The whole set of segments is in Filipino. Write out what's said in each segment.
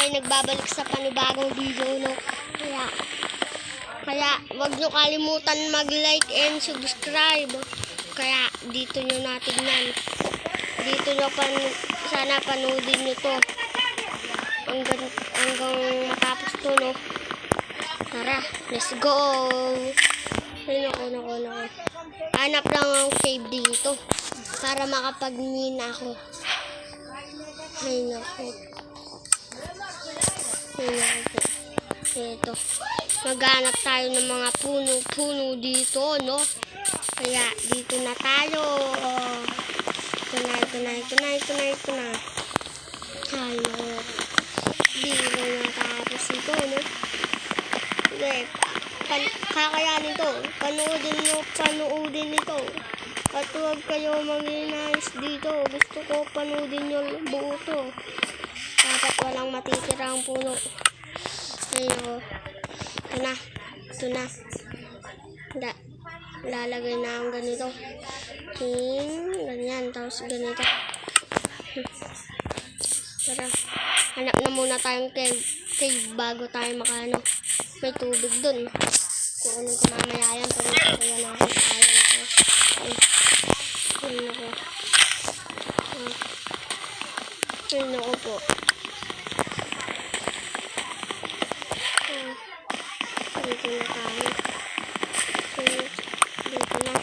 tayo nagbabalik sa panibagong video, no? Kaya wag nyo kalimutan mag-like and subscribe. Kaya dito nyo natignan. Dito nyo sana panoodin nyo to. Hanggang matapos to, no? Tara, let's go! Ay, nako. Hanap lang ang cave dito para makapag-mina ako. Ay, nako po. Ito. Maghanap tayo ng mga puno dito, no? Kaya, dito na tayo. Ito na. Ay, nako. Di na natapos ito, no? Okay. Kakayanin to. Panoodin ito. At huwag kayo mag-inayos dito. Gusto ko panoodin nyo buo to. Dapat walang matitirang puno. Ayun. Ito na. Lalagay na ang ganito. Ganyan. Tapos ganito. Tara. Hanap na muna tayong cave bago tayo makano. May tubig dun. Kukunin ko mamaya yan. Pero kaya natin ayan ko. Ayun ako po. Dito na tayo. Dito na.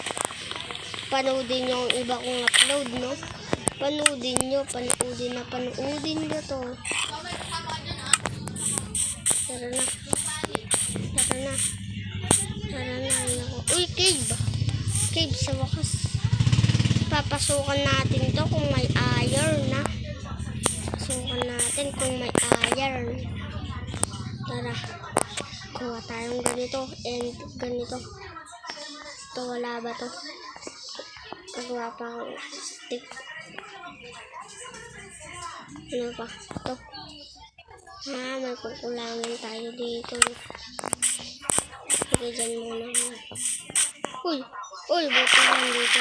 Panoodin nyo yung iba kong upload, no? Panoodin nyo to. Tara na. Uy, cave sa wakas. Papasukan natin to kung may iron na. Pasukan natin kung may iron. Tara. Kuha tayong ganito and ganito. Ito, wala ba to? Pagawa pa akong stick. Ano pa? Ito. May kukulangin tayo dito. Sige, dyan muna. Uy, buto lang dito.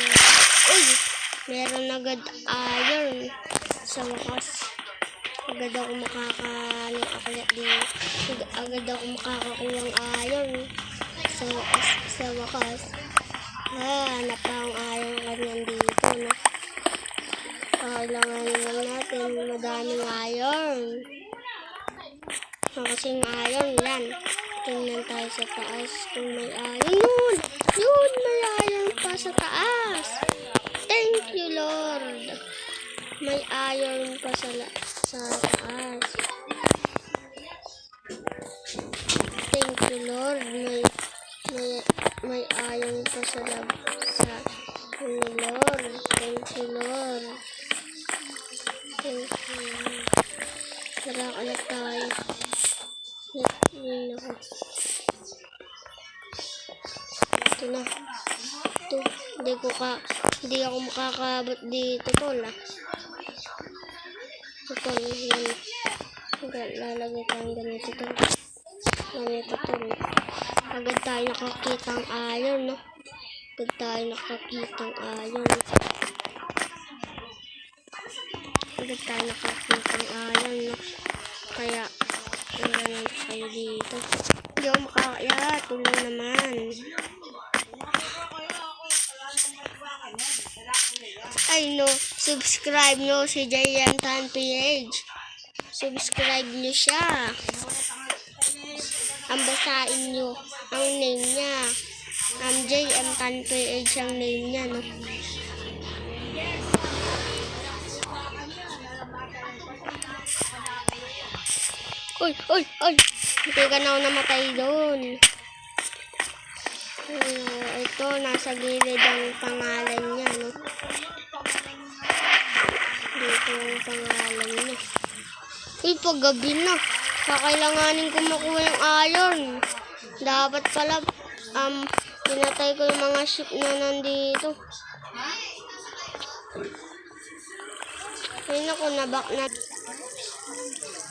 Uy, meron agad iron. Sa wakas. Agad ako makakakulang iron. Sa wakas. Hanap ang iron kanyan dito, no? Kailangan lang natin madaming iron. Kasi iron yan. Tingnan tayo sa taas kung may iron. Yun, may iron pa sa taas. Thank you, Lord. May iron pa sa taas. Thank you, Lord. May iron pa sa Lord. Thank you, Lord. Tara, anak tayo. Ito na. Hindi ako makakabot dito, tol. Ito, yan. Lalagay tayong ganito, tol. Ganito, tol. Agad tayo nakakitang iron, no? Kaya, ganyan tayo dito. Hindi ako makakaya. Tulong naman. Ay, no. Subscribe nyo si JM Tan PH. Subscribe nyo siya. Ang basahin nyo ang name niya. JM Tan PH ang name niya, no? Uy! Hindi ka na ako namatay doon. Ito, nasa gilid ang pangalan niya, no? Dito ang pangalan niya. Uy, paggabi na. Kakailanganin ko makuha yung iron. Dapat pala, pinatay ko yung mga sheep na nandito. Ay, naku, nabak na.